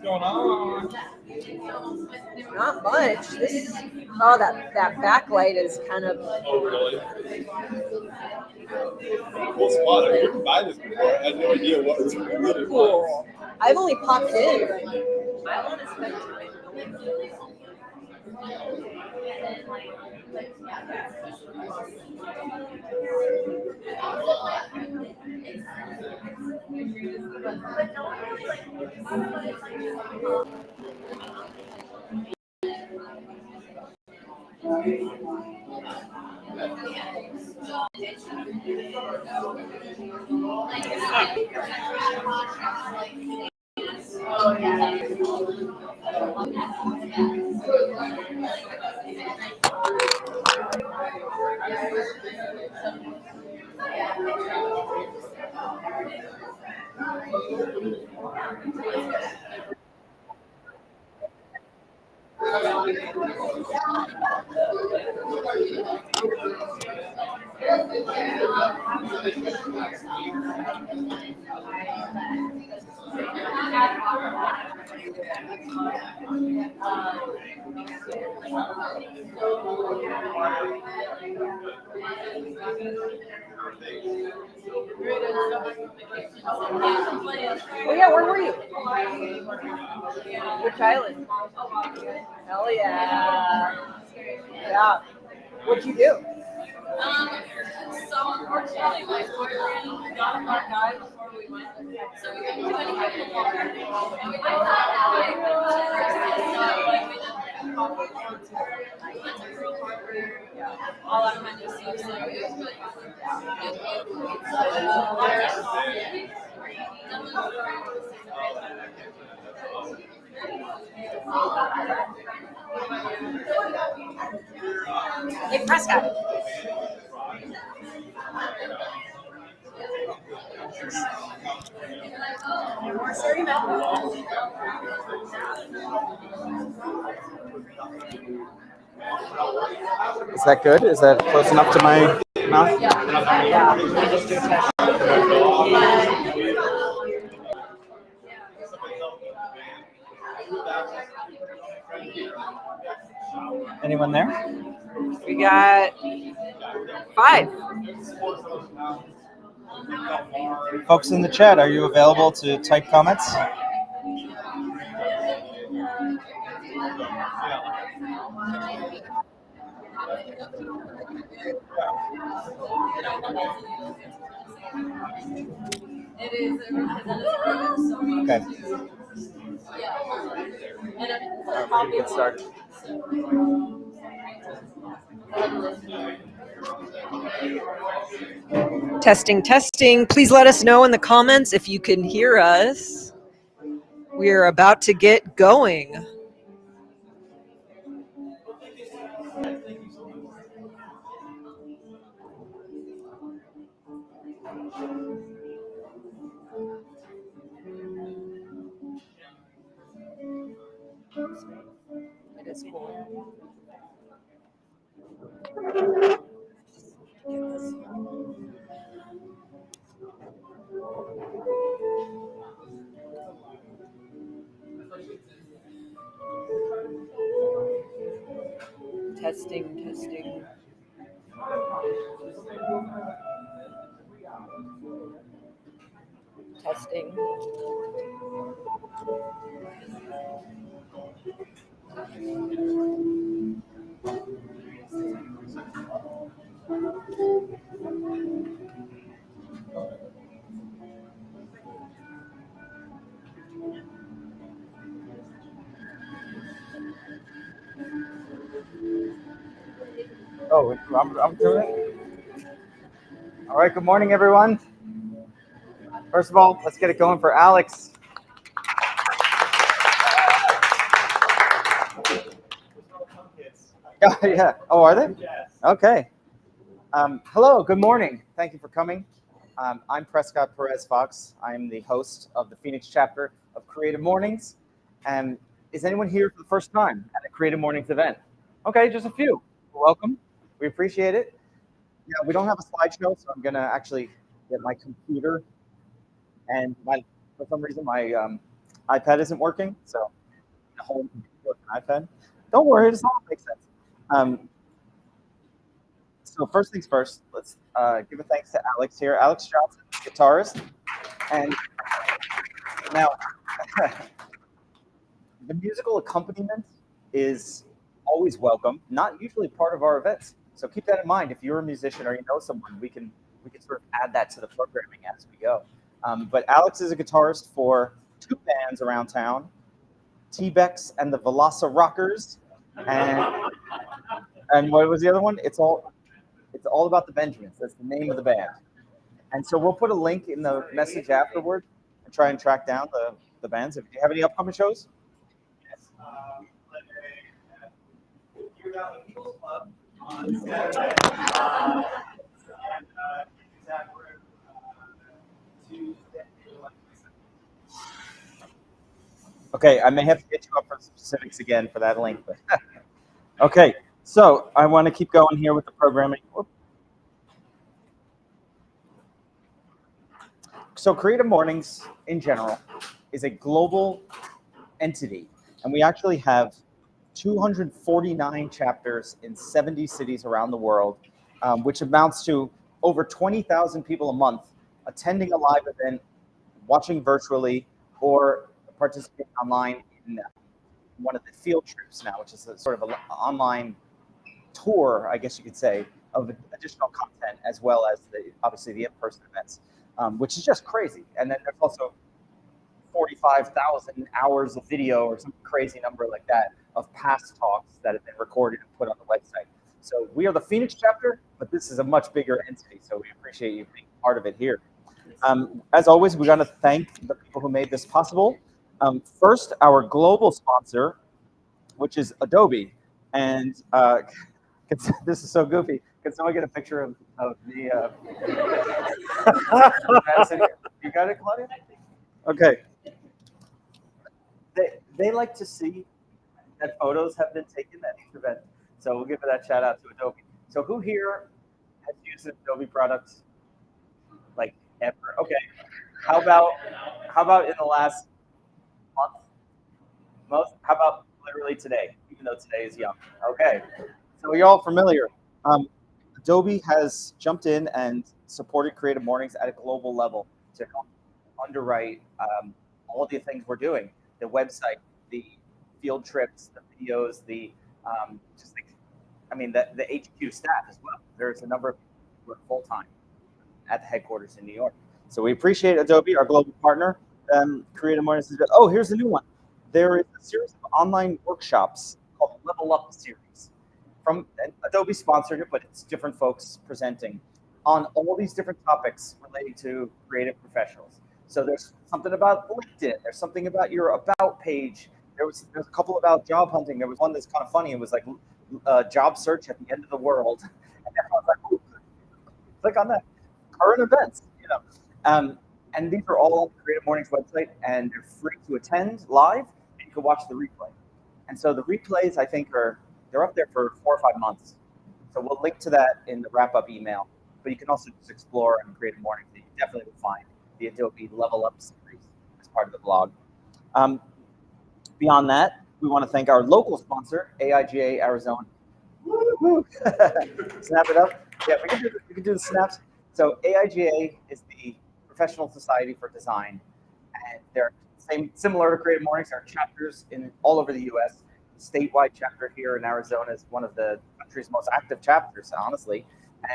going on? Not much. That backlight is kind of. Oh, really? Cool spot. I couldn't buy this before. I had no idea what it really was. Cool. I've only popped in. I want to spend time. Oh yeah, where were you? Which island? Hell yeah. Yeah. What'd you do? So unfortunately, my boyfriend got a black eye before we went, so we couldn't do anything longer. And we did like we did coffee dance, we went to Pearl Harbor, all that kind of stuff. So it was really fun. Hey, Prescott. Is that good? Is that close enough to my mouth? Anyone there? We got 5. Folks in the chat, are you available to type comments? Okay. We can get started. Testing. Please let us know in the comments if you can hear us. We're about to get going. It is cool. Testing. Oh, I'm doing it? All right, good morning, everyone. First of all, let's get it going for Alex. Yeah. Oh, are they? Yes. Okay. Hello, good morning. Thank you for coming. I'm Prescott Perez Fox. I'm the host of the Phoenix chapter of Creative Mornings. And is anyone here for the first time at a Creative Mornings event? Okay, just a few. Welcome. We appreciate it. Yeah, we don't have a slideshow, so I'm going to actually get my computer. And for some reason, my iPad isn't working, so the whole with an iPad. Don't worry, this all makes sense. So first things first, let's give a thanks to Alex here. Alex Johnson, guitarist. And now, the musical accompaniment is always welcome, not usually part of our events. So keep that in mind. If you're a musician or you know someone, we can sort of add that to the programming as we go. But Alex is a guitarist for two bands around town, T-Bex and the Velocirockers. And what was the other one? It's all about the Benjamins. That's the name of the band. And so we'll put a link in the message afterward and try and track down the bands. Do you have any upcoming shows? Yes. People's Club on Saturday. Okay, I may have to get you up for specifics again for that link. But okay, so I want to keep going here with the programming. Whoop. So Creative Mornings, in general, is a global entity, and we actually have 249 chapters in 70 cities around the world, which amounts to over 20,000 people a month attending a live event, watching virtually, or participating online in one of the field trips now, which is a sort of an online tour, I guess you could say, of additional content, as well as obviously the in-person events, which is just crazy. And then there's also 45,000 hours of video or some crazy number like that of past talks that have been recorded and put on the website. So we are the Phoenix chapter, but this is a much bigger entity, so we appreciate you being part of it here. As always, we're going to thank the people who made this possible. First, our global sponsor, which is Adobe. And this is so goofy. Can someone get a picture of the... You got it, Claudia? Okay. They like to see that photos have been taken at each event. So we'll give that shout out to Adobe. So who here has used an Adobe product like ever? Okay. How about in the last month? Most? How about literally today, even though today is young? Okay. So you're all familiar. Adobe has jumped in and supported Creative Mornings at a global level to help underwrite all the things we're doing. The website, the field trips, the videos, the HQ staff as well. There's a number of people who work full time at the headquarters in New York. So we appreciate Adobe, our global partner. Creative Mornings is oh, here's a new one. There is a series of online workshops called Level Up Series. From Adobe sponsored it, but it's different folks presenting on all these different topics relating to creative professionals. So there's something about LinkedIn. There's something about your about page. There's a couple about job hunting. There was one that's kind of funny. It was like job search at the end of the world. And everyone's like, ooh, click on that. Current events, and these are all on the Creative Mornings website, and they're free to attend live, and you can watch the replay. And so the replays, I think, they're up there for 4 or 5 months. So we'll link to that in the wrap-up email. But you can also just explore on Creative Mornings. You definitely will find the Adobe Level Up series as part of the blog. Beyond that, we want to thank our local sponsor, AIGA Arizona. Woo-hoo. Snap it up. Yeah, we can do the snaps. So AIGA is the Professional Society for Design, and they're similar to Creative Mornings. There are chapters in all over the U.S. Statewide chapter here in Arizona is one of the country's most active chapters, honestly.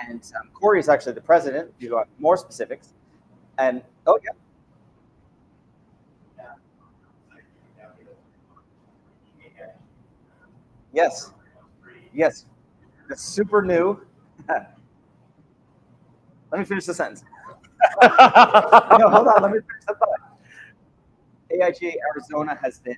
And Corey is actually the president. If you want more specifics, and yes, it's super new. Let me finish the sentence. No, hold on. Let me finish the thought. AIGA Arizona has been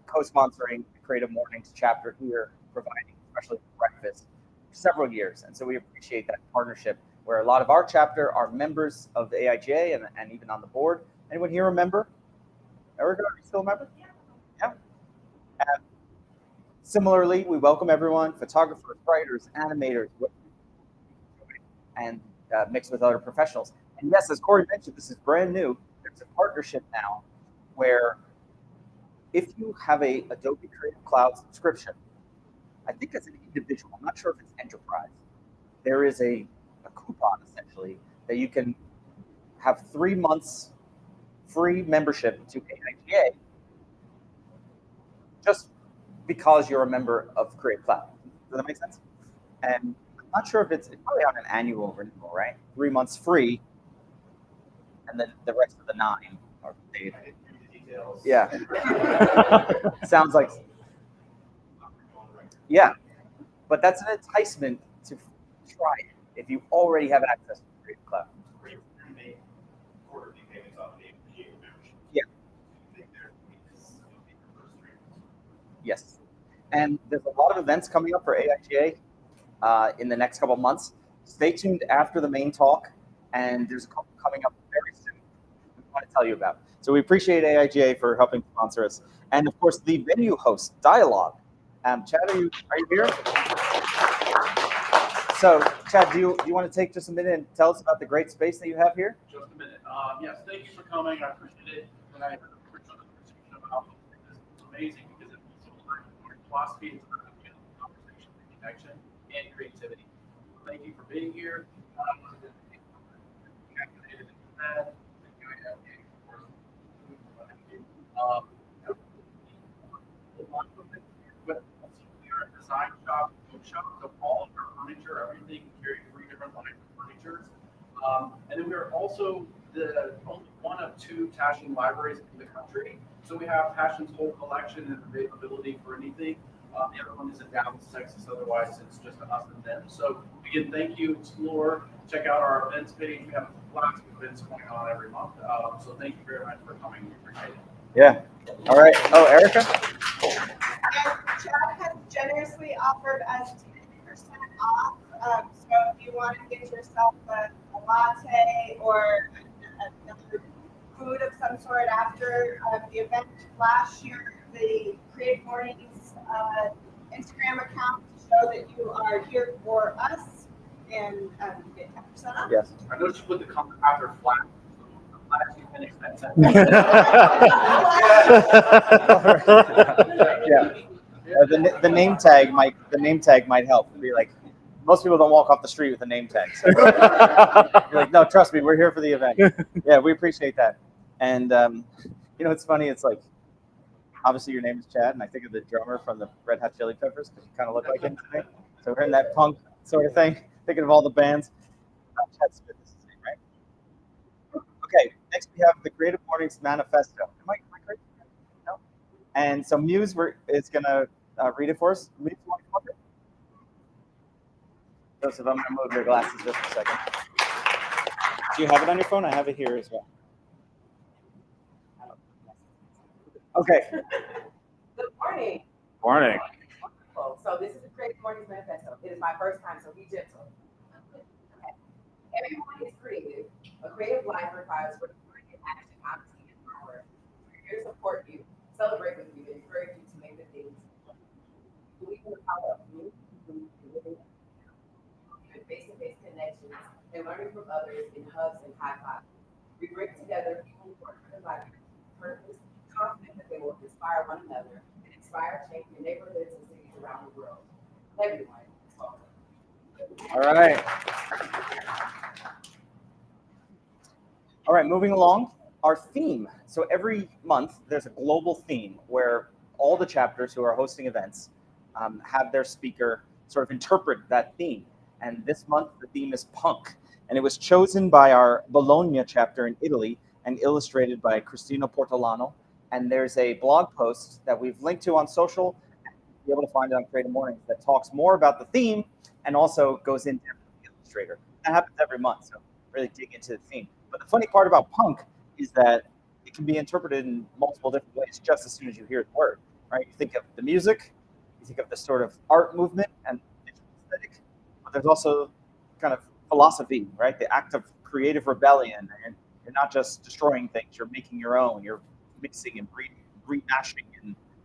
co-sponsoring the Creative Mornings chapter here, providing especially breakfast for several years. And so we appreciate that partnership where a lot of our chapter are members of the AIGA and even on the board. Anyone here a member? Erica, are you still a member? Yeah. Similarly, we welcome everyone, photographers, writers, animators, and mixed with other professionals. And yes, as Corey mentioned, this is brand new. There's a partnership now where if you have a Adobe Creative Cloud subscription, I think as an individual, I'm not sure if it's enterprise, there is a coupon essentially that you can have 3 months free membership to AIGA just because you're a member of Creative Cloud. Does that make sense? And I'm not sure if it's probably on an annual renewal, right? 3 months free, and then the rest of the 9 are paid. Yeah. Sounds like, yeah. But that's an enticement to try it if you already have access to Creative Cloud. Yeah. Yes. And there's a lot of events coming up for AIGA in the next couple of months. Stay tuned after the main talk, and there's a couple coming up very soon we want to tell you about. So we appreciate AIGA for helping sponsor us. And of course, the venue host, Dialog. Chad, are you here? So, Chad, do you want to take just a minute and tell us about the great space that you have here? Just a minute. Yes, thank you for coming. I appreciate it. And I appreciate the conversation about this. It's amazing because it also aligns with our philosophy. It's about conversation, connection, and creativity. Thank you for being here. But we are a design shop, bookshop, so all of our furniture, everything, we carry 3 different lines of furniture. And then we are also the only one of 2 Taschen libraries in the country. So we have Taschen's whole collection and availability for anything. The other one is in Dallas, Texas. Otherwise, it's just us and them. So again, thank you. Explore. Check out our events page. We have lots of events going on every month. So thank you very much for coming. We appreciate it. Yeah. All right. Oh, Erica? And Chad has generously offered us 10% off. So if you want to get yourself a latte or another food of some sort after the event last year, the Creative Mornings Instagram account to show that you are here for us and get 10% off. Yes. I noticed you put the comment after flat. I'm glad you finished that sentence. Yeah. The name tag might help. It'd be like, most people don't walk off the street with a name tag. So you're like, no, trust me, we're here for the event. Yeah, we appreciate that. And it's funny. It's like, obviously your name is Chad, and I think of the drummer from the Red Hot Chili Peppers because you kind of look like him today. So we're in that punk sort of thing. Thinking of all the bands. Chad Smith is his name, right? Okay. Next we have the Creative Mornings Manifesto. Am I correct? No. And so Muse is gonna read it for us. Muse, you want to come up here? Joseph, I'm gonna move your glasses just a second. Do you have it on your phone? I have it here as well. Okay. Good morning. Morning. Wonderful. So this is the Creative Mornings Manifesto. It is my first time, so be gentle. Okay. Everyone is creative. A creative life requires creative action, honesty, and power. We're here to support you, celebrate with you, and encourage you to make the things. Believe in the power of you, face-to-face connections, and learning from others in hugs and high fives. We bring together people who are driven by purpose, confident that they will inspire one another and inspire change in neighborhoods and cities around the world. Everyone is welcome. All right. All right, moving along. Our theme. So every month there's a global theme where all the chapters who are hosting events have their speaker sort of interpret that theme. And this month the theme is punk. And it was chosen by our Bologna chapter in Italy and illustrated by Cristina Portolano. And there's a blog post that we've linked to on social. You'll be able to find it on Creative Mornings that talks more about the theme and also goes in depth with the illustrator. That happens every month, so really dig into the theme. But the funny part about punk is that it can be interpreted in multiple different ways just as soon as you hear the word, right? You think of the music, you think of the sort of art movement and aesthetic, but there's also kind of philosophy, right? The act of creative rebellion. And you're not just destroying things, you're making your own, you're mixing and remashing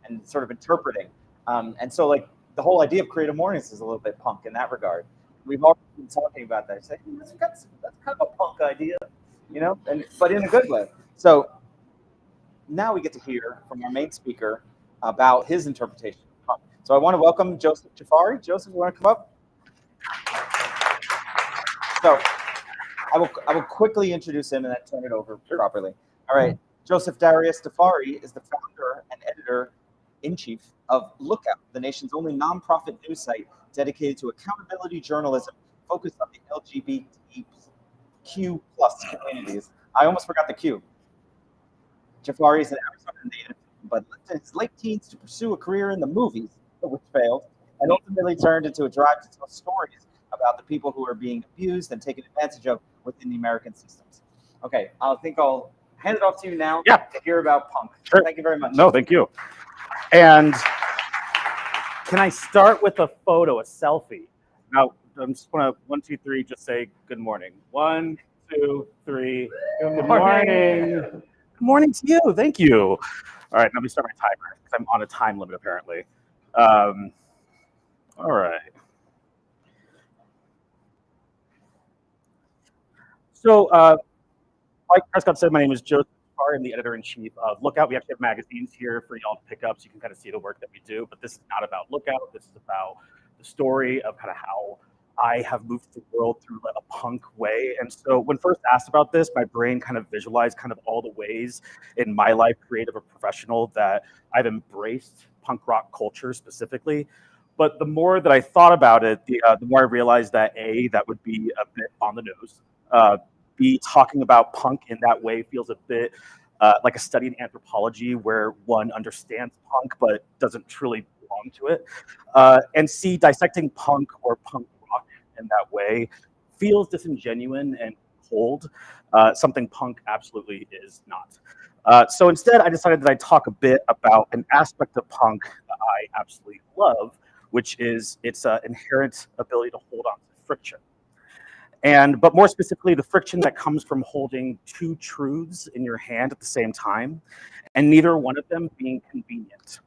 and sort of interpreting. And so like the whole idea of Creative Mornings is a little bit punk in that regard. We've already been talking about that. Say, that's kind of a punk idea, but in a good way. So now we get to hear from our main speaker about his interpretation of punk. So I want to welcome Joseph Jaafari. Joseph, you want to come up? So I will quickly introduce him and then turn it over properly. All right. Joseph Darius Jaafari is the founder and editor-in-chief of Lookout, the nation's only nonprofit news site dedicated to accountability journalism focused on the LGBTQ plus communities. I almost forgot the Q. Jaafari is an Arizona native, but lived in his late teens to pursue a career in the movies, which failed, and ultimately turned into a drive to tell stories about the people who are being abused and taken advantage of within the American systems. Okay, I think I'll hand it off to you now to hear about punk. Sure. Thank you very much. No, thank you. And can I start with a photo, a selfie? Now, I'm just want to 1, 2, 3, just say good morning. 1, 2, 3. Good morning. Good morning to you. Thank you. All right, let me start my timer because I'm on a time limit apparently. All right. So, like Prescott said, my name is Joseph Jaafari. I'm the editor-in-chief of Lookout. We actually have magazines here for y'all to pick up so you can kind of see the work that we do. But this is not about Lookout. This is about the story of kind of how I have moved through the world through a punk way. And so when first asked about this, my brain kind of visualized kind of all the ways in my life, creative or professional, that I've embraced punk rock culture specifically. But the more that I thought about it, the more I realized that A, that would be a bit on the nose. B, talking about punk in that way feels a bit like a study in anthropology where one understands punk but doesn't truly belong to it. And C, dissecting punk or punk rock in that way feels disingenuous and cold, something punk absolutely is not. So instead, I decided that I'd talk a bit about an aspect of punk that I absolutely love, which is its inherent ability to hold on to friction. But more specifically, the friction that comes from holding two truths in your hand at the same time, and neither one of them being convenient.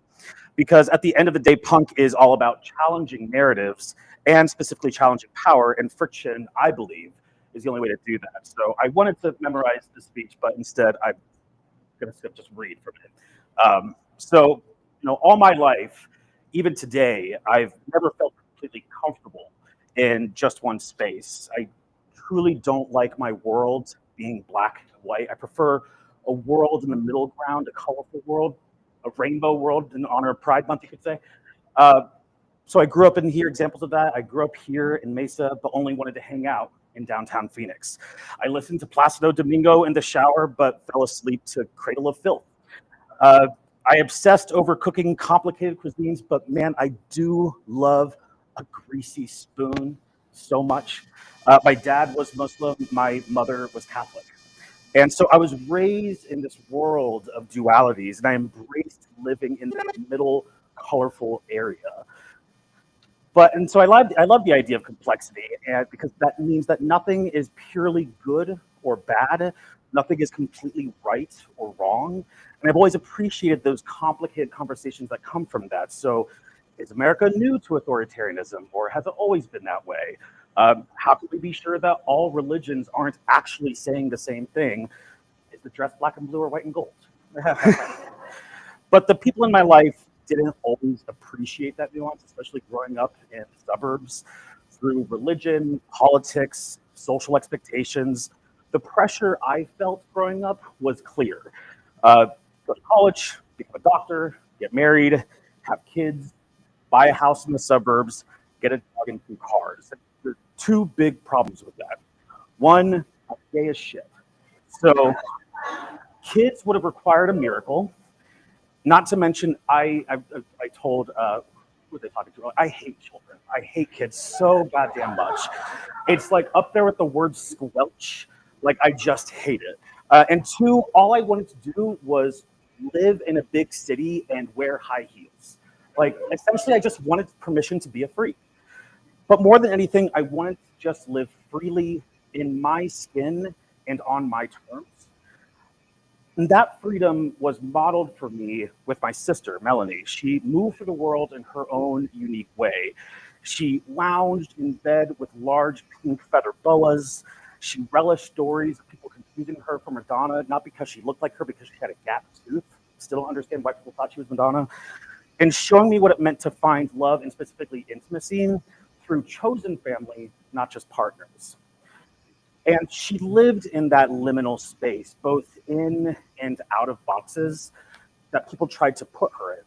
Because at the end of the day, punk is all about challenging narratives and specifically challenging power, and friction, I believe, is the only way to do that. So I wanted to memorize this speech, but instead I'm going to just read from it. So, all my life, even today, I've never felt completely comfortable in just one space. I truly don't like my world being black and white. I prefer a world in the middle ground, a colorful world, a rainbow world in honor of Pride Month, you could say. So I grew up in here, examples of that. I grew up here in Mesa, but only wanted to hang out in downtown Phoenix. I listened to Placido Domingo in the shower, but fell asleep to Cradle of Filth. I obsessed over cooking complicated cuisines, but man, I do love a greasy spoon so much. My dad was Muslim, my mother was Catholic. And so I was raised in this world of dualities, and I embraced living in the middle, colorful area. And so I love the idea of complexity, and because that means that nothing is purely good or bad, nothing is completely right or wrong. And I've always appreciated those complicated conversations that come from that. So is America new to authoritarianism, or has it always been that way? How can we be sure that all religions aren't actually saying the same thing? Is the dress black and blue or white and gold? But the people in my life didn't always appreciate that nuance, especially growing up in the suburbs. Through religion, politics, social expectations, the pressure I felt growing up was clear. Go to college, become a doctor, get married, have kids, buy a house in the suburbs, get a dog and 2 cars. There are 2 big problems with that. One, I'm gay as shit. So kids would have required a miracle. Not to mention, I told, who was I talking to? I hate children. I hate kids so goddamn much. It's like up there with the word squelch. Like, I just hate it. And 2, all I wanted to do was live in a big city and wear high heels. Like, essentially, I just wanted permission to be a freak. But more than anything, I wanted to just live freely in my skin and on my terms. And that freedom was modeled for me with my sister, Melanie. She moved through the world in her own unique way. She lounged in bed with large pink feather boas. She relished stories of people confusing her for Madonna, not because she looked like her, because she had a gap tooth. still don't understand why people thought she was Madonna, and showing me what it meant to find love and specifically intimacy through chosen family, not just partners. And she lived in that liminal space, both in and out of boxes that people tried to put her in.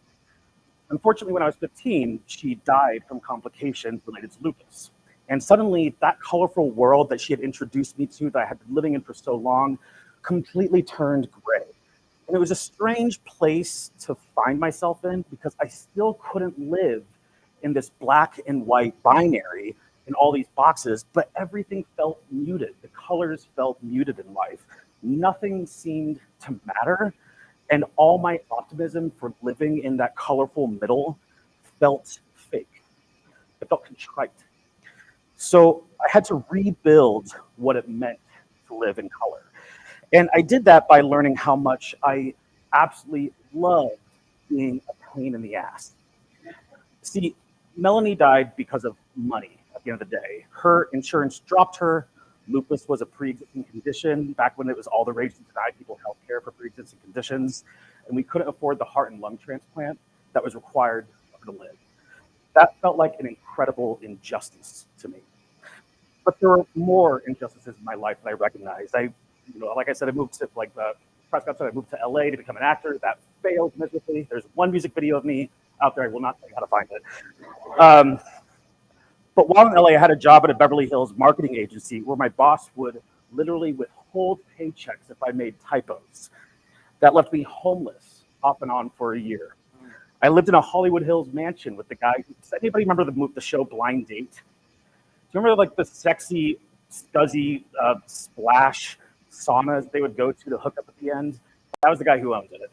Unfortunately, when I was 15, she died from complications related to lupus. And suddenly, that colorful world that she had introduced me to, that I had been living in for so long, completely turned gray. And it was a strange place to find myself in because I still couldn't live in this black and white binary in all these boxes, but everything felt muted. The colors felt muted in life. Nothing seemed to matter. And all my optimism for living in that colorful middle felt fake. It felt contrite. So I had to rebuild what it meant to live in color. And I did that by learning how much I absolutely loved being a pain in the ass. See, Melanie died because of money at the end of the day. Her insurance dropped her. Lupus was a pre-existing condition back when it was all the rage to deny people health care for pre-existing conditions. And we couldn't afford the heart and lung transplant that was required for her to live. That felt like an incredible injustice to me. But there were more injustices in my life that I recognized. Like I said, I moved to Prescott said I moved to LA to become an actor. That failed miserably. There's one music video of me out there. I will not tell you how to find it. But while in LA, I had a job at a Beverly Hills marketing agency where my boss would literally withhold paychecks if I made typos. That left me homeless off and on for a year. I lived in a Hollywood Hills mansion with the guy. Does anybody remember the show Blind Date? Do you remember like the sexy, scuzzy splash saunas they would go to hook up at the end? That was the guy who owned it.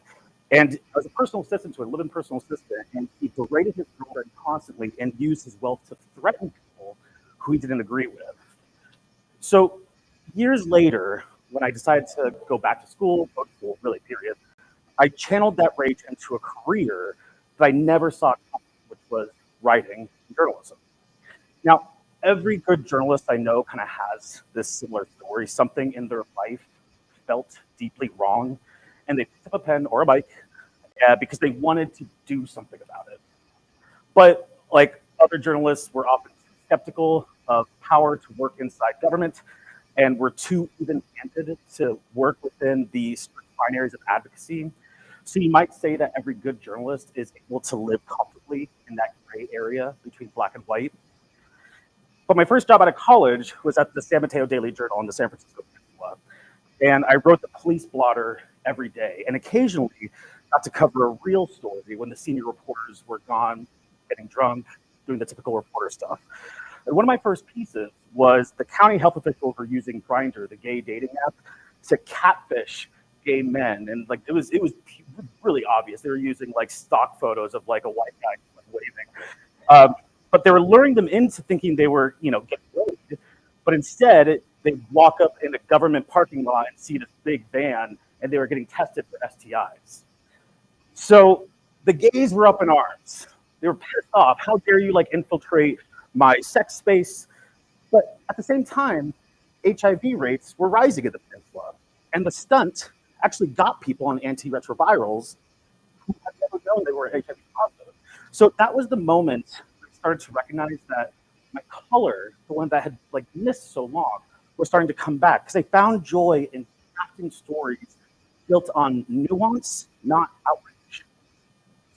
And I was a personal assistant to a living personal assistant, and he berated his girlfriend constantly and used his wealth to threaten people who he didn't agree with. So years later, when I decided to go back to school, really, period, I channeled that rage into a career that I never saw coming, which was writing and journalism. Now, every good journalist I know kind of has this similar story. Something in their life felt deeply wrong, and they picked up a pen or a bike because they wanted to do something about it. But like other journalists, were often skeptical of power to work inside government, and were too even-handed to work within the strict binaries of advocacy. So you might say that every good journalist is able to live comfortably in that gray area between black and white. But my first job out of college was at the San Mateo Daily Journal in the San Francisco Peninsula. And I wrote the police blotter every day, and occasionally got to cover a real story when the senior reporters were gone, getting drunk, doing the typical reporter stuff. And one of my first pieces was the county health officials were using Grindr, the gay dating app, to catfish gay men. And like it was really obvious. They were using like stock photos of like a white guy waving. But they were luring them into thinking they were, getting laid. But instead, they'd walk up in a government parking lot and see this big van, and they were getting tested for STIs. So the gays were up in arms. They were pissed off. How dare you infiltrate my sex space? But at the same time, HIV rates were rising in the peninsula. And the stunt actually got people on antiretrovirals who had never known they were HIV positive. So that was the moment I started to recognize that my color, the one that I had missed so long, was starting to come back because I found joy in crafting stories built on nuance, not outrage.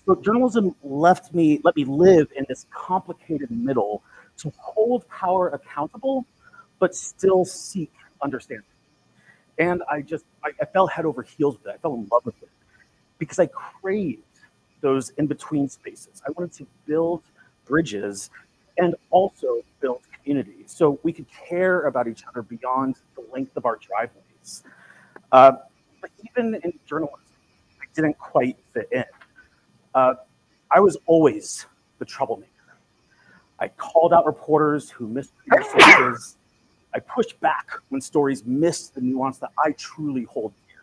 So journalism let me live in this complicated middle to hold power accountable, but still seek understanding. And I fell head over heels with it. I fell in love with it because I craved those in-between spaces. I wanted to build bridges and also build community so we could care about each other beyond the length of our driveways. But even in journalism, I didn't quite fit in. I was always the troublemaker. I called out reporters who mistreated sources. I pushed back when stories missed the nuance that I truly hold dear.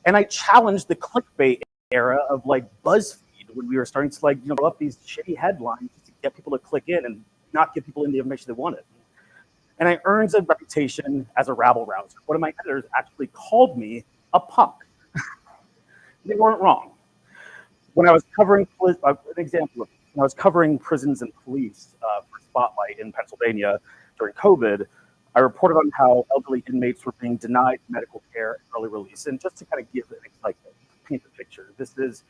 And I challenged the clickbait era of BuzzFeed when we were starting to go up these shitty headlines to get people to click in and not give people in the information they wanted. And I earned a reputation as a rabble rouser. One of my editors actually called me a punk. They weren't wrong. when I was covering an example of when I was covering prisons and police for Spotlight in Pennsylvania during COVID, I reported on how elderly inmates were being denied medical care and early release. And just to kind of give like paint the picture, this is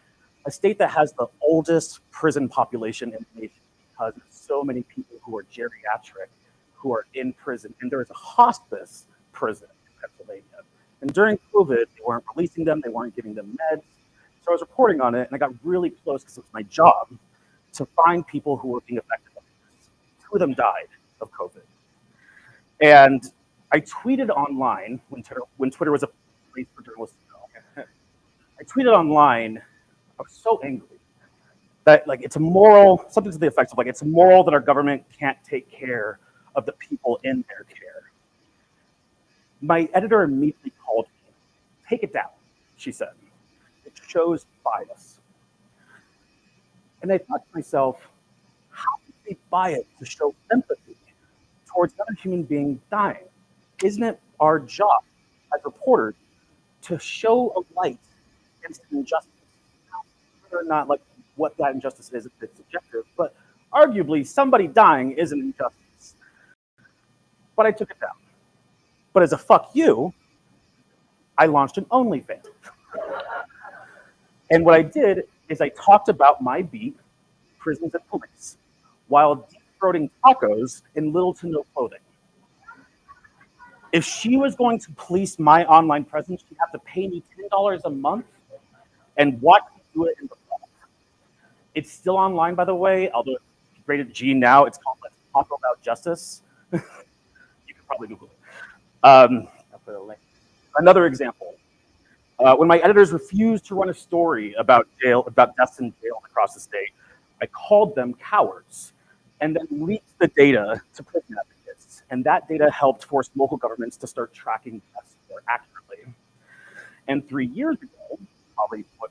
a state that has the oldest prison population in the nation because there's so many people who are geriatric who are in prison, and there is a hospice prison in Pennsylvania. And during COVID, they weren't releasing them, they weren't giving them meds. So I was reporting on it, and I got really close because it was my job to find people who were being affected by this. 2 of them died of COVID. And I tweeted online when Twitter was a place for journalists to go. I tweeted online, I was so angry that like it's immoral, something to the effect of like it's immoral that our government can't take care of the people in their care. My editor immediately called me. Take it down, she said. It shows bias. And I thought to myself, how can it be biased to show empathy towards another human being dying? Isn't it our job as reporters to show a light against an injustice? Whether or not like what that injustice is, if it's subjective, but arguably somebody dying is an injustice. But I took it down. But as a fuck you, I launched an OnlyFans. And what I did is I talked about my beat, prisons and police, while deep-throating tacos in little to no clothing. If she was going to police my online presence, she'd have to pay me $10 a month and watch me do it in the fall. It's still online, by the way, although it's rated G now. It's called Let's Talk About Justice. You can probably Google it. I'll put a link. Another example. When my editors refused to run a story about deaths in jail across the state, I called them cowards and then leaked the data to prison advocates. And that data helped force local governments to start tracking deaths more accurately. And 3 years ago, probably what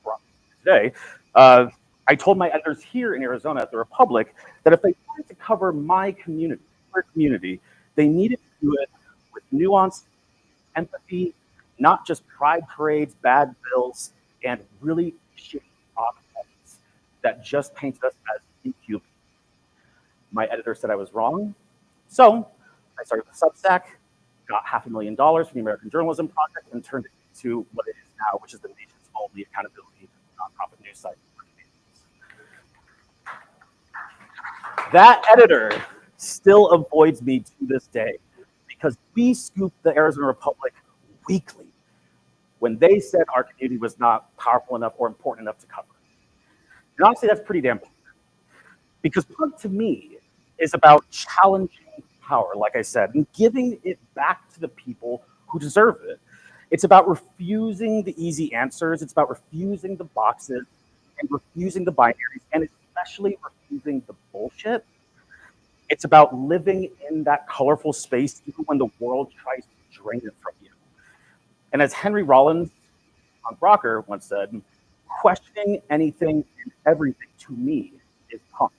brought me today, I told my editors here in Arizona at the Republic that if they wanted to cover my community, their community, they needed to do it with nuance, empathy, not just pride parades, bad bills, and really shitty op-eds that just painted us as inhuman. My editor said I was wrong, so I started the Substack, got $500,000 from the American Journalism Project, and turned it into what it is now, which is the nation's only accountability nonprofit news site. That editor still avoids me to this day because we scooped the Arizona Republic weekly when they said our community was not powerful enough or important enough to cover. And honestly, that's pretty damn punk. Because punk to me is about challenging power, like I said, and giving it back to the people who deserve it. It's about refusing the easy answers. It's about refusing the boxes and refusing the binaries, and especially refusing the bullshit. It's about living in that colorful space even when the world tries to drain it from you. And as Henry Rollins on Rocker once said, questioning anything and everything to me is punk.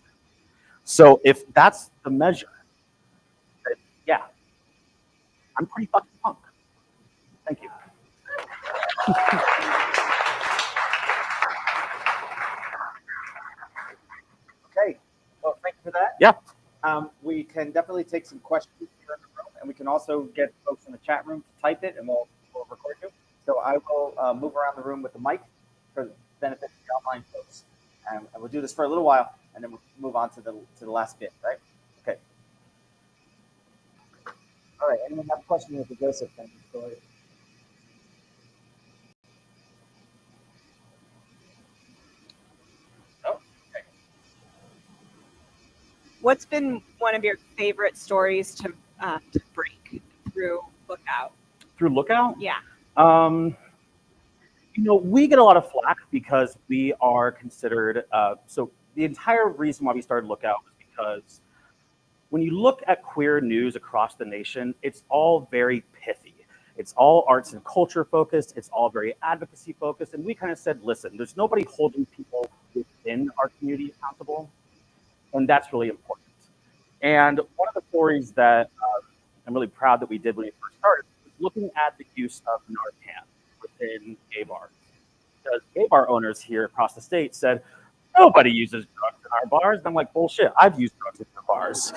So if that's the measure, then yeah, I'm pretty fucking punk. Thank you. Okay, well, thank you for that. Yeah. We can definitely take some questions here in the room, and we can also get folks in the chat room to type it, and we'll record you. So I will move around the room with the mic for the benefit of the online folks. And we'll do this for a little while, and then we'll move on to the last bit, right? Okay. All right, anyone have a question for Joseph? Thank you, Story. Oh, okay. What's been one of your favorite stories to break through Lookout? Through Lookout? Yeah. We get a lot of flack because we are considered, so the entire reason why we started Lookout was because when you look at queer news across the nation, it's all very pithy. It's all arts and culture focused. It's all very advocacy focused. And we kind of said, listen, there's nobody holding people within our community accountable. And that's really important. And one of the stories that I'm really proud that we did when we first started was looking at the use of Narcan within gay bars. because gay bar owners here across the state said, nobody uses drugs in our bars. And I'm like, bullshit, I've used drugs in your bars.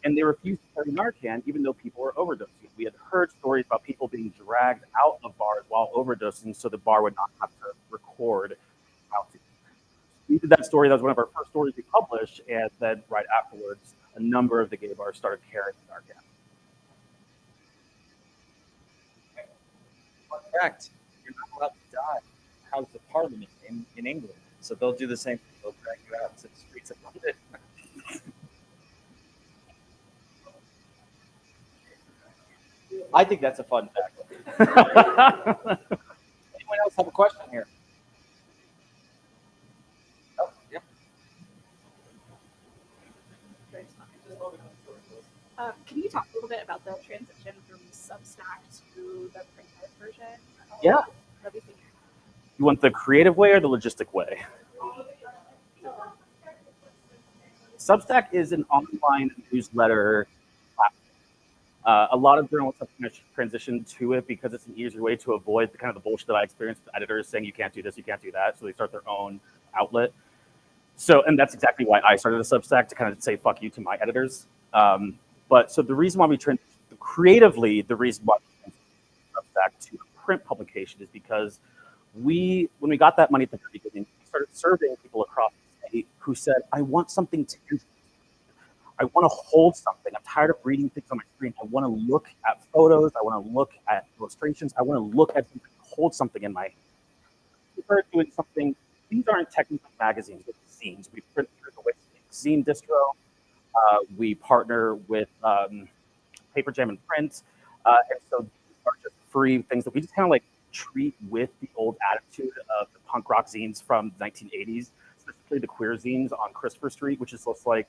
And they refused to carry Narcan, even though people were overdosing. We had heard stories about people being dragged out of bars while overdosing so the bar would not have to record how to. We did that story. That was one of our first stories we published. And then right afterwards, a number of the gay bars started carrying Narcan. Fun fact, you're not allowed to die in the House of Parliament in England. So they'll do the same thing. They'll drag you out to the streets of London. I think that's a fun fact. Anyone else have a question here? Oh, yeah. Can you talk a little bit about the transition from Substack to the printed version? Yeah. You want the creative way or the logistic way? Substack is an online newsletter platform. A lot of journalists have kind of transitioned to it because it's an easier way to avoid the kind of the bullshit that I experienced with editors saying you can't do this, you can't do that. So they start their own outlet. So, and that's exactly why I started a Substack, to kind of say fuck you to my editors. But so the reason why we creatively, the reason why we Substack to a print publication is because when we got that money at the very beginning, we started surveying people across the state who said, I want something tangible. I want to hold something. I'm tired of reading things on my screen. I want to look at photos. I want to look at illustrations. I want to look at something, hold something in my hand. We started doing something. These aren't technically magazines, but zines. We print through the zine distro. We partner with Paper Jam and Print. And so these are just free things that we just kind of like treat with the old attitude of the punk rock zines from the 1980s, specifically the queer zines on Christopher Street, which is just like,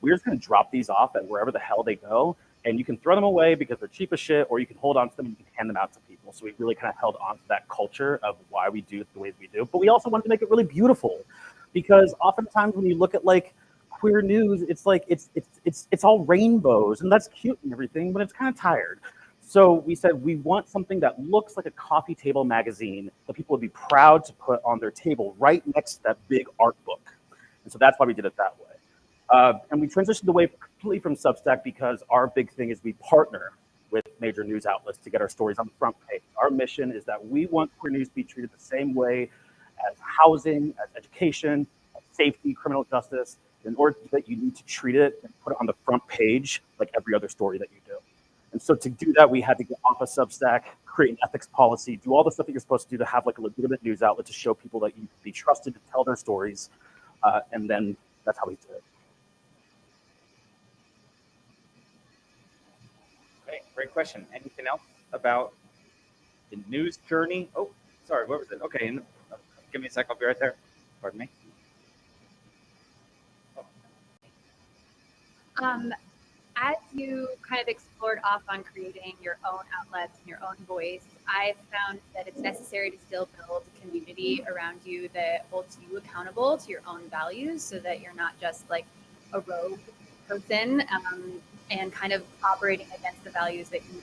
we're just going to drop these off at wherever the hell they go, and you can throw them away because they're cheap as shit, or you can hold on to them and you can hand them out to people. So we really kind of held on to that culture of why we do it the way we do. But we also wanted to make it really beautiful, because oftentimes when you look at like queer news, it's like it's all rainbows, and that's cute and everything, but it's kind of tired. So we said we want something that looks like a coffee table magazine that people would be proud to put on their table right next to that big art book. And so that's why we did it that way. And we transitioned away completely from Substack because our big thing is we partner with major news outlets to get our stories on the front page. Our mission is that we want queer news to be treated the same way as housing, as education, as safety, criminal justice. In order that you need to treat it and put it on the front page like every other story that you do. And so to do that, we had to get off of Substack, create an ethics policy, do all the stuff that you're supposed to do to have like a legitimate news outlet to show people that you can be trusted to tell their stories. And then that's how we did it. Okay, great question. Anything else about the news journey? Oh, sorry, what was it? Okay, give me a sec. I'll be right there. Pardon me. As you kind of explored off on creating your own outlets and your own voice, I've found that it's necessary to still build a community around you that holds you accountable to your own values, so that you're not just like a rogue person and kind of operating against the values that you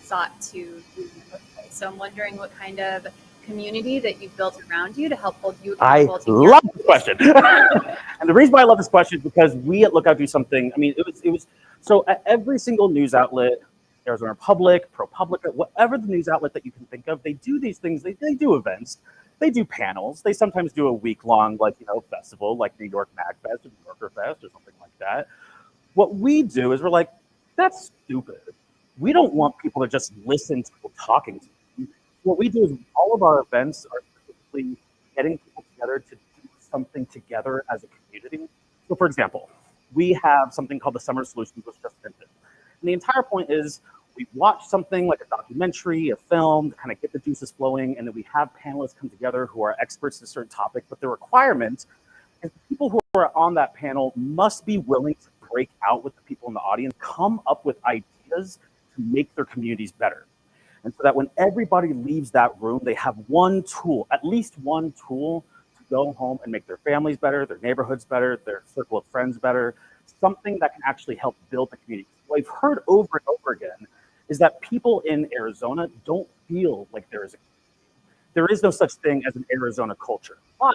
sought to do in the first place. So I'm wondering what kind of community that you've built around you to help hold you accountable to love this question. And the reason why I love this question is because we at Lookout do something. I mean, it was so at every single news outlet, Arizona Republic, ProPublica, whatever the news outlet that you can think of, they do these things. They do events, they do panels, they sometimes do a week-long festival like New York Mag Fest or New Yorker Fest or something like that. What we do is we're like, that's stupid. We don't want people to just listen to people talking to them. What we do is all of our events are specifically getting people together to do something together as a community. So for example, we have something called the Summer Solutions, which just ended. And the entire point is we watch something like a documentary, a film, to kind of get the juices flowing, and then we have panelists come together who are experts in a certain topic, but the requirement is the people who are on that panel must be willing to break out with the people in the audience, come up with ideas to make their communities better. And so that when everybody leaves that room, they have one tool, at least one tool, to go home and make their families better, their neighborhoods better, their circle of friends better, something that can actually help build the community. What I've heard over and over again is that people in Arizona don't feel like there is a community. There is no such thing as an Arizona culture. Why?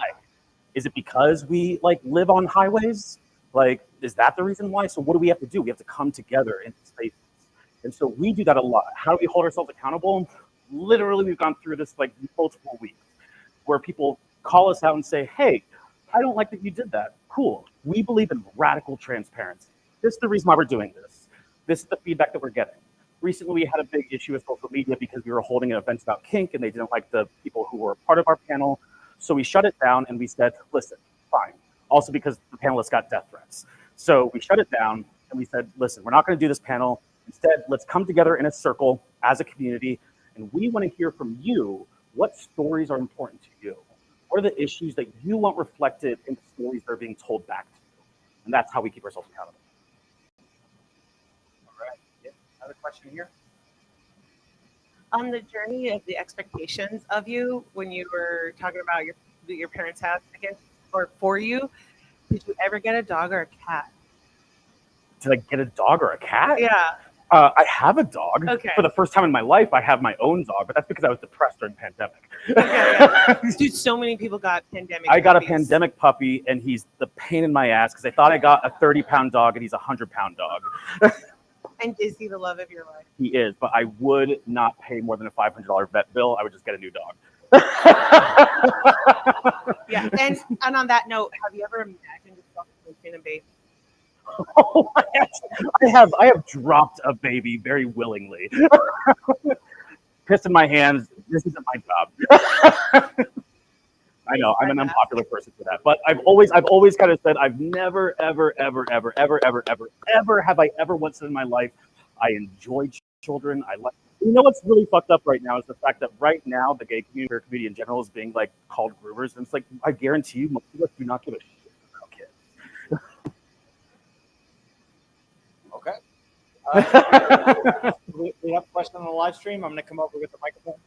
Is it because we like live on highways? Like, is that the reason why? So what do we have to do? We have to come together in spaces. And so we do that a lot. How do we hold ourselves accountable? Literally, we've gone through this like multiple weeks where people call us out and say, hey, I don't like that you did that. Cool. We believe in radical transparency. This is the reason why we're doing this. This is the feedback that we're getting. Recently, we had a big issue with social media because we were holding an event about kink and they didn't like the people who were part of our panel. So we shut it down and we said, listen, fine. Also because the panelists got death threats. So we shut it down and we said, listen, we're not going to do this panel. Instead, let's come together in a circle as a community. And we want to hear from you what stories are important to you. What are the issues that you want reflected in the stories that are being told back to you? And that's how we keep ourselves accountable. All right. Yeah. Another question here. On the journey of the expectations of you, when you were talking about your parents' house, I guess, or for you, did you ever get a dog or a cat? Did I get a dog or a cat? Yeah. I have a dog. Okay. For the first time in my life, I have my own dog, but that's because I was depressed during the pandemic. Yeah. Dude, so many people got pandemic I got puppies. a pandemic puppy, and he's the pain in my ass because I thought I got a 30-pound dog, and he's a 100-pound dog. And is he the love of your life? He is, but I would not pay more than a $500 vet bill. I would just get a new dog. Yeah. And on that note, have you ever imagined yourself making a baby? Oh, I have dropped a baby very willingly. Piss in my hands. This isn't my job. I know I'm an unpopular person for that, but I've always kind of said I've never ever have I ever once in my life I enjoy children. I like. You know what's really fucked up right now is the fact that right now the gay community or community in general is being like called groomers, and it's like I guarantee you most of us do not give a shit about kids. Okay. We have a question on the live stream. I'm going to come over with the microphone.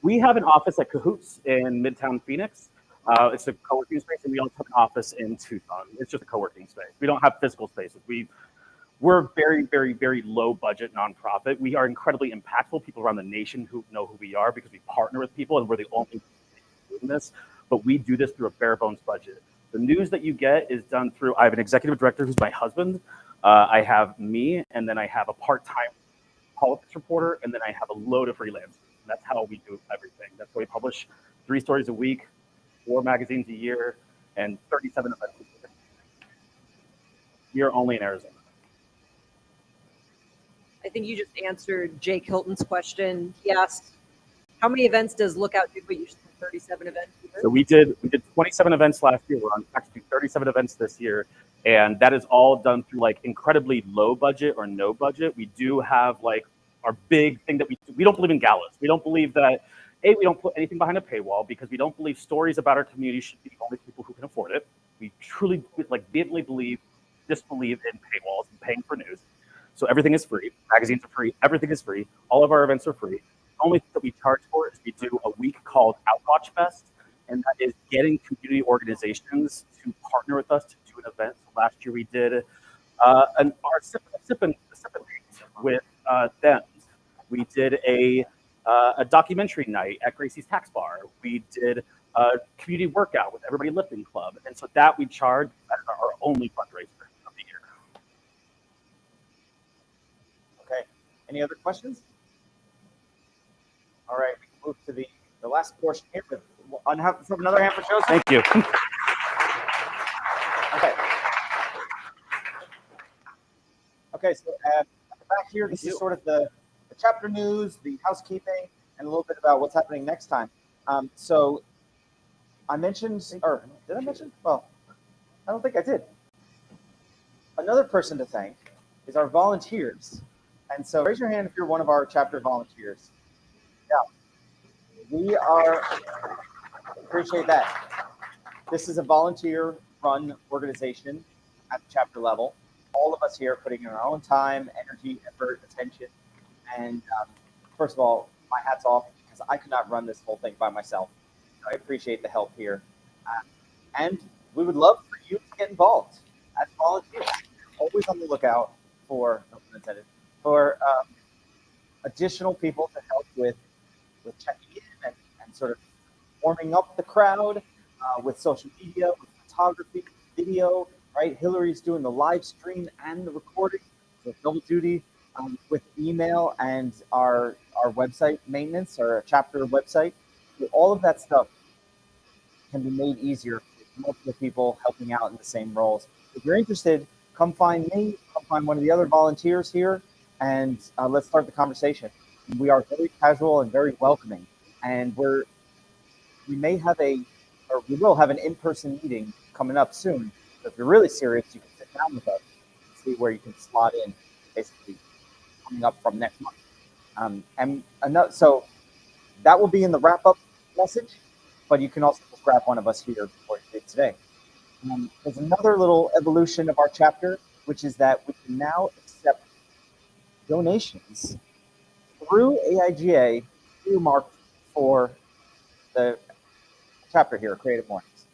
We have an office at Cahoots in Midtown Phoenix. It's a co-working space, and we also have an office in Tucson. It's just a co-working space. We don't have physical spaces. We're a very low budget nonprofit. We are incredibly impactful. People around the nation who know who we are because we partner with people, and we're the only doing this. But we do this through a bare bones budget. The news that you get is done through. I have an executive director who's my husband. I have me, and then I have a part-time politics reporter, and then I have a load of freelancers. That's how we do everything. That's why we publish 3 stories a week, 4 magazines a year, and 37 events a year. We are only in Arizona. I think you just answered Jake Hilton's question. He asked, how many events does Lookout do? But you said 37 events a year? So we did 27 events last year. We're on track to do 37 events this year. And that is all done through like incredibly low budget or no budget. We do have like our big thing that we don't believe in galas. We don't believe that, we don't put anything behind a paywall because we don't believe stories about our community should be only people who can afford it. We truly vehemently disbelieve in paywalls and paying for news. So everything is free. Magazines are free. Everything is free. All of our events are free. The only thing that we charge for is we do a week called Outwatch Fest, and that is getting community organizations to partner with us to do an event. So last year we did our sip and with them. We did a documentary night at Gracie's Tax Bar. We did a community workout with Everybody Lifting Club. And so that we charge as our only fundraiser of the year. Okay. Any other questions? All right. We can move to the last portion here. From another hand for Joseph. Thank you. Okay. Okay. So at the back here, this is sort of the chapter news, the housekeeping, and a little bit about what's happening next time. So I mentioned, or did I mention? Well, I don't think I did. Another person to thank is our volunteers. And so raise your hand if you're one of our chapter volunteers. Yeah, we appreciate that. This is a volunteer-run organization at the chapter level. All of us here are putting in our own time, energy, effort, attention. And first of all, my hat's off because I could not run this whole thing by myself. So I appreciate the help here. And we would love for you to get involved as volunteers. Always on the lookout for, no pun intended, for additional people to help with checking in and sort of warming up the crowd with social media, with photography, video, right? Hillary's doing the live stream and the recording, so double duty with email and our website maintenance, our chapter website. So all of that stuff can be made easier with multiple people helping out in the same roles. If you're interested, come find me, come find one of the other volunteers here, and let's start the conversation. We are very casual and very welcoming, and we will have an in-person meeting coming up soon. So if you're really serious, you can sit down with us and see where you can slot in, basically coming up from next month. So that will be in the wrap-up message, but you can also just grab one of us here for today. There's another little evolution of our chapter, which is that we can now accept donations through AIGA earmarked for the chapter here, Creative Mornings.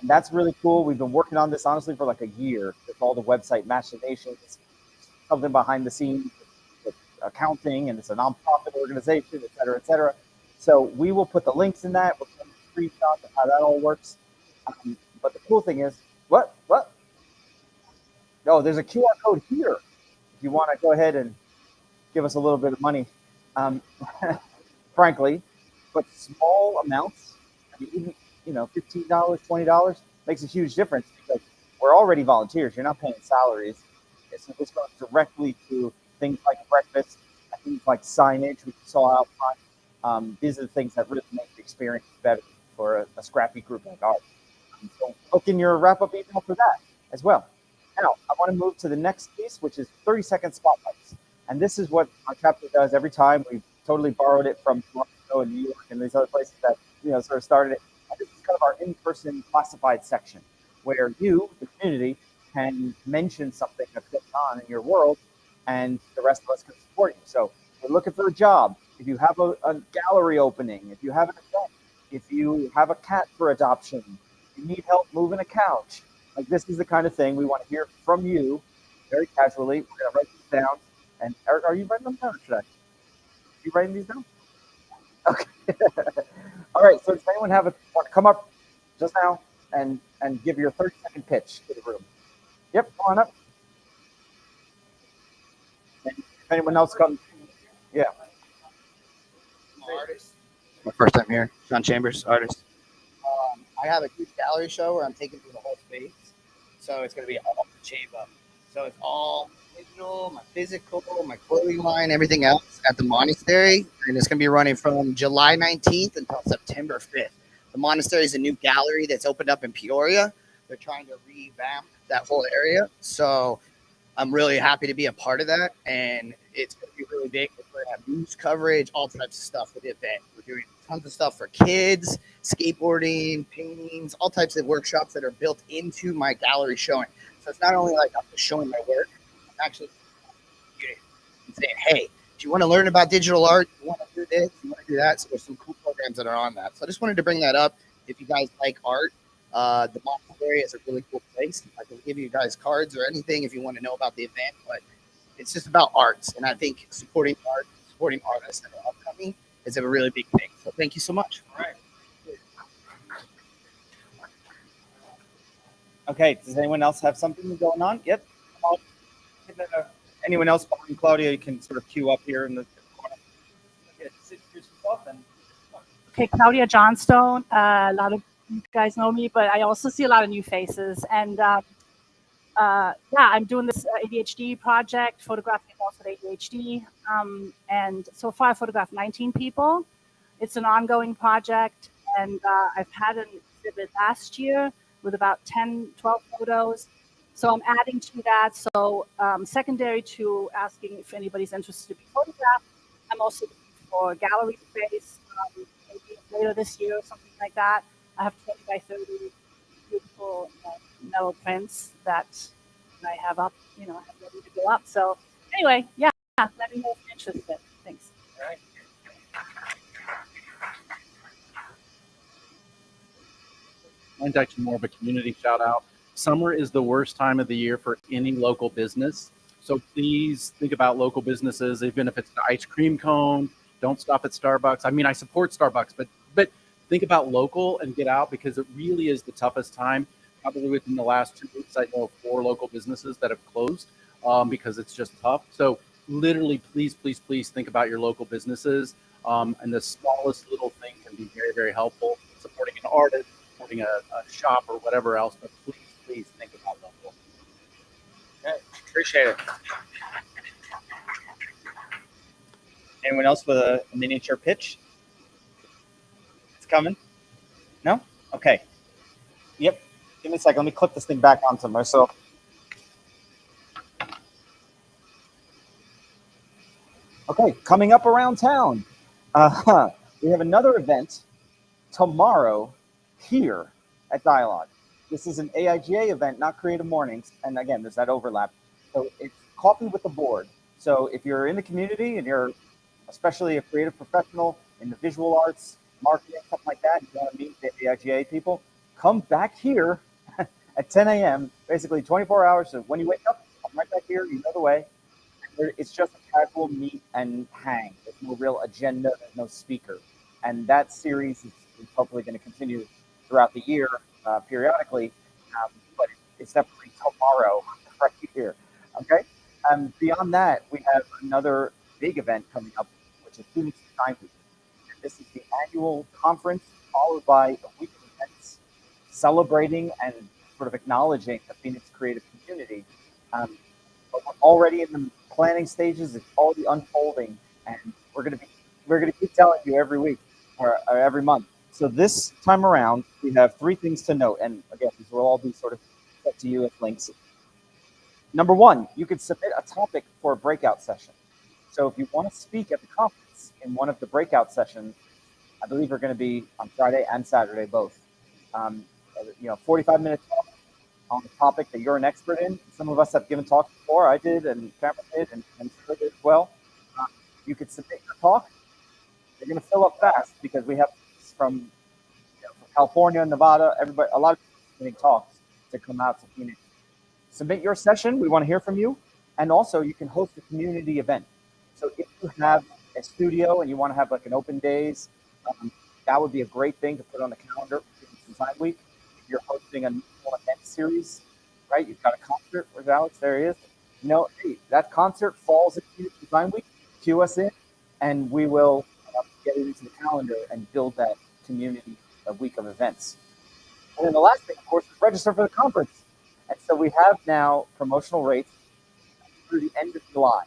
And that's really cool. We've been working on this, honestly, for like a year with all the website machinations, something behind the scenes with accounting, and it's a nonprofit organization, et cetera, et cetera. So we will put the links in that. We'll send screenshots of how that all works. But the cool thing is, what? No, there's a QR code here. If you want to go ahead and give us a little bit of money, frankly, but small amounts, I mean, even, $15, $20 makes a huge difference because we're already volunteers. You're not paying salaries. It's going directly to things like breakfast, things like signage we saw out front. These are the things that really make the experience better for a scrappy group like ours. So look in your wrap-up email for that as well. Now, I want to move to the next piece, which is 30-second spotlights. And this is what our chapter does every time. We've totally borrowed it from Toronto and New York and these other places that sort of started it. And this is kind of our in-person classified section where you, the community, can mention something that's going on in your world, and the rest of us can support you. So if you're looking for a job, if you have a gallery opening, if you have an event, if you have a cat for adoption, if you need help moving a couch, like this is the kind of thing we want to hear from you very casually. We're going to write these down. And Eric, are you writing them down or should I? Are you writing these down? Okay. All right. So does anyone want to come up just now and give your 30-second pitch to the room? Yep. Come on up. And if anyone else comes, yeah. I'm an artist. My first time here. John Chambers, artist. I have a huge gallery show where I'm taking through the whole space. So it's going to be all shape up. So it's all digital, my physical, my clothing line, everything else at the monastery. And it's going to be running from July 19th until September 5th. The monastery is a new gallery that's opened up in Peoria. They're trying to revamp that whole area. So I'm really happy to be a part of that. And it's going to be really big. We're going to have news coverage, all types of stuff with the event. We're doing tons of stuff for kids, skateboarding, paintings, all types of workshops that are built into my gallery showing. So it's not only like I'm just showing my work, I'm actually saying, hey, if you want to learn about digital art, you want to do this, you want to do that. So there's some cool programs that are on that. So I just wanted to bring that up. If you guys like art, the monastery is a really cool place. I can give you guys cards or anything if you want to know about the event, but it's just about arts. And I think supporting art, supporting artists that are upcoming is a really big thing. So thank you so much. All right. Okay, does anyone else have something going on? Yep. Anyone else behind Claudia, you can sort of queue up here in the corner. Okay, Claudia Johnstone. A lot of you guys know me, but I also see a lot of new faces. And I'm doing this ADHD project, photographing adults with ADHD. And so far I photographed 19 people. It's an ongoing project. And I've had an exhibit last year with about 10, 12 photos. So I'm adding to that. So secondary to asking if anybody's interested to be photographed, I'm also looking for gallery space, maybe later this year or something like that. I have 20 by 30 beautiful metal prints that I have up, ready to go up. So anyway, yeah, let me know if you're interested. Thanks. All right. Mine's actually more of a community shout out. Summer is the worst time of the year for any local business. So please think about local businesses, even if it's an ice cream cone. Don't stop at Starbucks. I mean, I support Starbucks, but think about local and get out, because it really is the toughest time. Probably within the last 2 weeks, I know of 4 local businesses that have closed because it's just tough. So literally, please, please, please think about your local businesses. And the smallest little thing can be very, very helpful. Supporting an artist, supporting a shop, or whatever else. But please, please think about local. Okay, appreciate it. Anyone else with a miniature pitch? It's coming? No? Okay. Yep. Give me a second. Let me clip this thing back on somewhere. So, okay, coming up around town, we have another event tomorrow here at Dialog. This is an AIGA event, not Creative Mornings. And again, there's that overlap. So it's coffee with the board. So if you're in the community and you're especially a creative professional in the visual arts, marketing, something like that, you want to meet the AIGA people, come back here at 10 a.m., basically 24 hours. So when you wake up, come right back here, you know the way. It's just a casual meet and hang. There's no real agenda, there's no speaker. And that series is hopefully going to continue throughout the year periodically, but it's definitely tomorrow right here. Okay. Beyond that, we have another big event coming up, which is Phoenix Design Week. And this is the annual conference followed by a week of events celebrating and sort of acknowledging the Phoenix creative community. But we're already in the planning stages. It's already unfolding, and we're gonna keep telling you every week or every month. So this time around, we have 3 things to note, and again, these will all be sort of set to you as links. Number 1, you could submit a topic for a breakout session. So if you want to speak at the conference in one of the breakout sessions, I believe are going to be on Friday and Saturday both. 45-minute talk on the topic that you're an expert in. Some of us have given talks before. I did, and Cameron did, and Sarah did as well. You could submit your talk. They're going to fill up fast because we have from California, Nevada, everybody, a lot of people submitting talks to come out to Phoenix. Submit your session. We want to hear from you. And also, you can host a community event. So if you have a studio and you want to have like an open days, that would be a great thing to put on the calendar for Design Week. If you're hosting a new event series, right? You've got a concert. Where's Alex? There he is. Hey, that concert falls into Design Week. Cue us in, and we will get it into the calendar and build that community week of events. And then the last thing, of course, is register for the conference. And so we have now promotional rates through the end of July.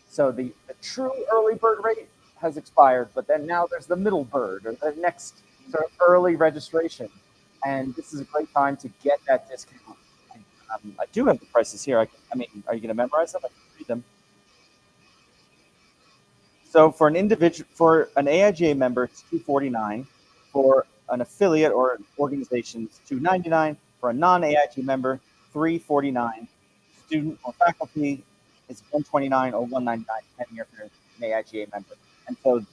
So the true early bird rate has expired, but then now there's the middle bird or the next sort of early registration. And this is a great time to get that discount. I do have the prices here. I mean, are you going to memorize them? I can read them. So for an individual, for an AIGA member, it's $249. For an affiliate or an organization, it's $299. For a non-AIG member, $349. Student or faculty is $129 or $199, depending if you're an AIGA member. And so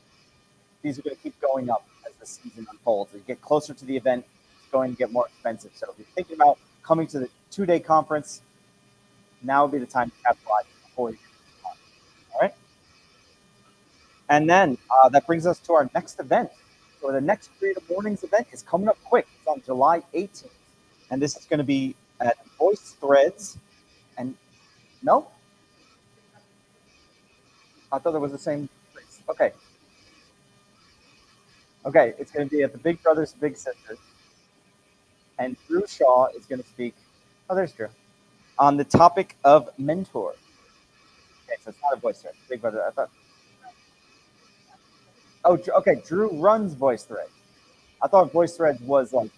these are going to keep going up as the season unfolds. As you get closer to the event, it's going to get more expensive. So if you're thinking about coming to the 2-day conference, now would be the time to capitalize before you get to the conference. All right? And then that brings us to our next event. So the next Creative Mornings event is coming up quick. It's on July 18th. And this is going to be at Voice Threads. And no? I thought it was the same place. Okay. Okay, it's going to be at the Big Brothers Big Sisters. And Drew Shaw is going to speak. Oh, there's Drew. On the topic of mentor. Okay, so it's not a Voice Thread. Big Brother. I thought. Oh, okay. Drew runs Voice Threads. I thought Voice Threads was like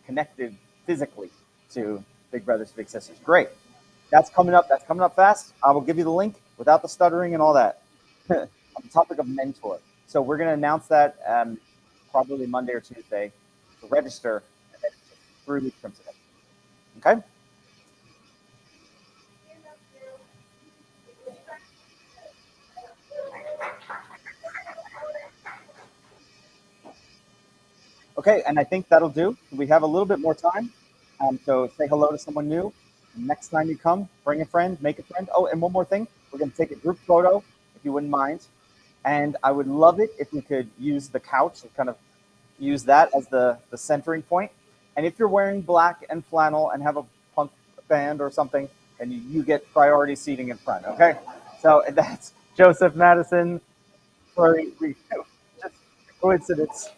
connected physically to Big Brothers Big Sisters. Great. That's coming up. That's coming up fast. I will give you the link without the stuttering and all that. On the topic of mentor. So we're going to announce that probably Monday or Tuesday to register, and then it's just 3 weeks from today. Okay? Okay, and I think that'll do. We have a little bit more time. So say hello to someone new. Next time you come, bring a friend, make a friend. Oh, and one more thing, we're going to take a group photo, if you wouldn't mind. And I would love it if we could use the couch and kind of use that as the centering point. And if you're wearing black and flannel and have a punk band or something, then you get priority seating in front, okay? So that's Joseph Madison. Sorry, just coincidence.